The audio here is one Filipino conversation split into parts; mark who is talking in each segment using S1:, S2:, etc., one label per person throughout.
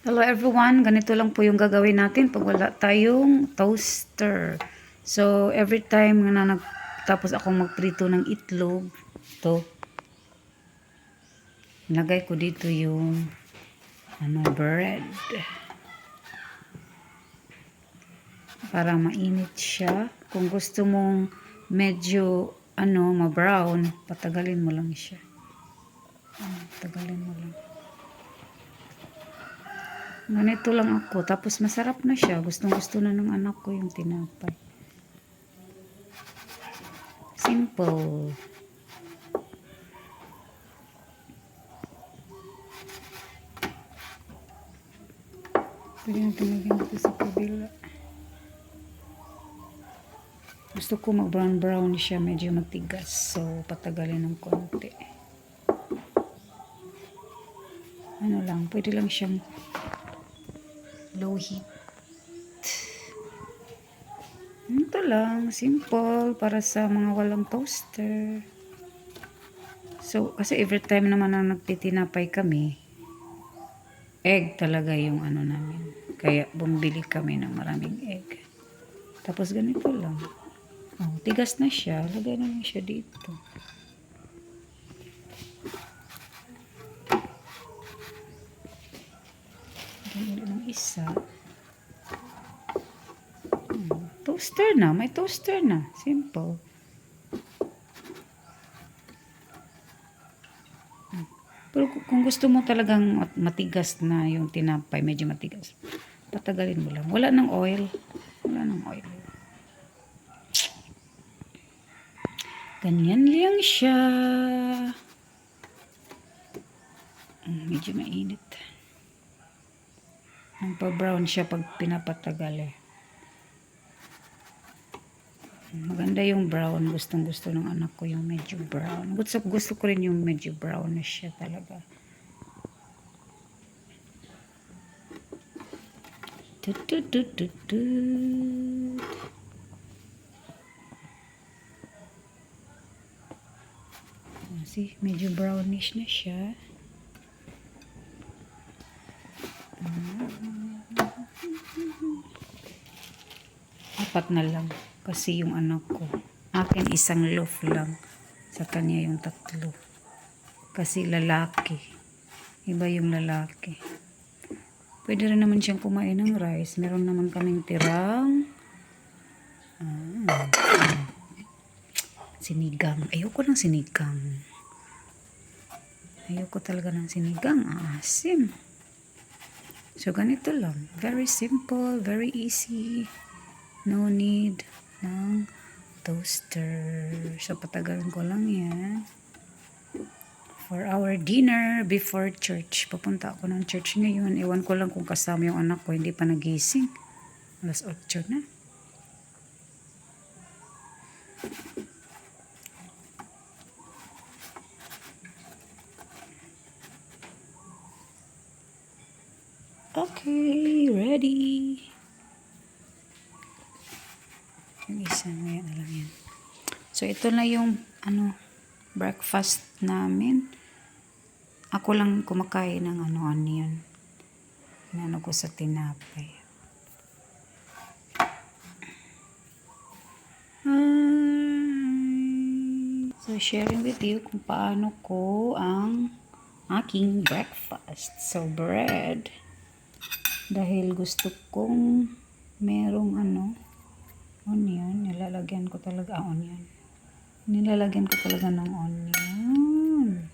S1: Hello everyone, ganito lang po yung gagawin natin pag wala tayong toaster. So every time na tapos akong magprito ng itlog, to nilagay ko dito yung bread para mainit siya. Kung gusto mong medyo ma-brown, patagalin mo lang siya. Patagalin mo lang. Ganito lang ako. Tapos masarap na siya. Gustong-gusto na ng anak ko yung tinapay. Simple. Pwede natin lagyan dito sa kabila. Gusto ko mag-brown-brown siya. Medyo matigas. So, patagalin ng konti. Ano lang. Pwede lang siyang low heat. Ito lang. Simple. Para sa mga walang toaster. So, kasi every time naman na nagtitinapay kami, egg talaga yung namin. Kaya bumili kami ng maraming egg. Tapos ganito lang. Oh, tigas na siya. Lagay na lang siya dito. Lagay ng isa. Toaster na. May toaster na. Simple. Pero kung gusto mo talagang matigas na yung tinapay, medyo matigas, patagalin mo lang. Wala nang oil. Wala nang oil. Ganyan lang siya. Medyo mainit. Nagpa-brown siya pag pinapatagal Maganda yung brown. Gustong-gusto ng anak ko yung medyo brown. Gusto ko rin yung medyo brown na siya talaga. See, medyo brownish na siya. Apat na lang. Kasi yung anak ko. Akin isang loaf lang. Sa kanya yung 3. Kasi lalaki. Iba yung lalaki. Pwede rin naman siyang kumain ng rice. Meron naman kaming tirang sinigang. Ayoko ng sinigang. Ayoko talaga ng sinigang. Asim. So, ganito lang. Very simple. Very easy. No need ng toaster. So, patagalan ko lang yan. For our dinner before church. Papunta ako ng church ngayon. Ewan ko lang kung kasama yung anak ko. Hindi pa nagising. Alas 8 na. Okay, ready. Yung isa ngayon na lang yan. So, ito na yung breakfast namin. Ako lang kumakain ng onion. Inano ko sa tinapay. So, sharing with you kung paano ko ang aking breakfast. So, bread. Dahil gusto kong merong onion. Nilalagyan ko talaga onion. Nilalagyan ko talaga ng onion.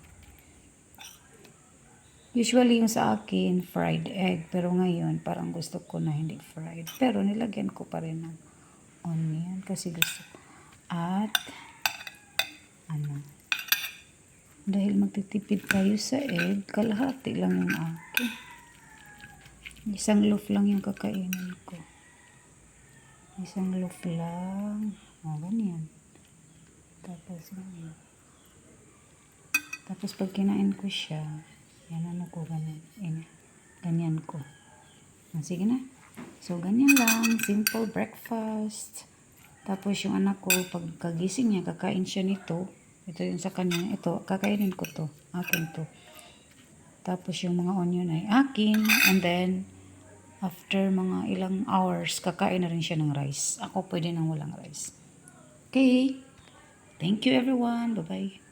S1: Usually yung sa akin, fried egg. Pero ngayon, parang gusto ko na hindi fried. Pero nilagyan ko pa rin ng onion. Kasi gusto ko. At, dahil magtitipid tayo sa egg, kalahati lang yung akin. Isang loaf lang yung kakainin ko. Isang loaf lang. Ganyan. Tapos, ganyan. Tapos, pag kinain ko siya, yan ganyan. Ganyan ko. Sige na. So, ganyan lang. Simple breakfast. Tapos, yung anak ko, pag kagising niya, kakain siya nito. Ito yung sa kanya. Ito, kakainin ko to. Akin to. Tapos yung mga onion ay akin. And then, after mga ilang hours, kakain na rin siya ng rice. Ako pwede nang walang rice. Okay. Thank you everyone. Bye-bye.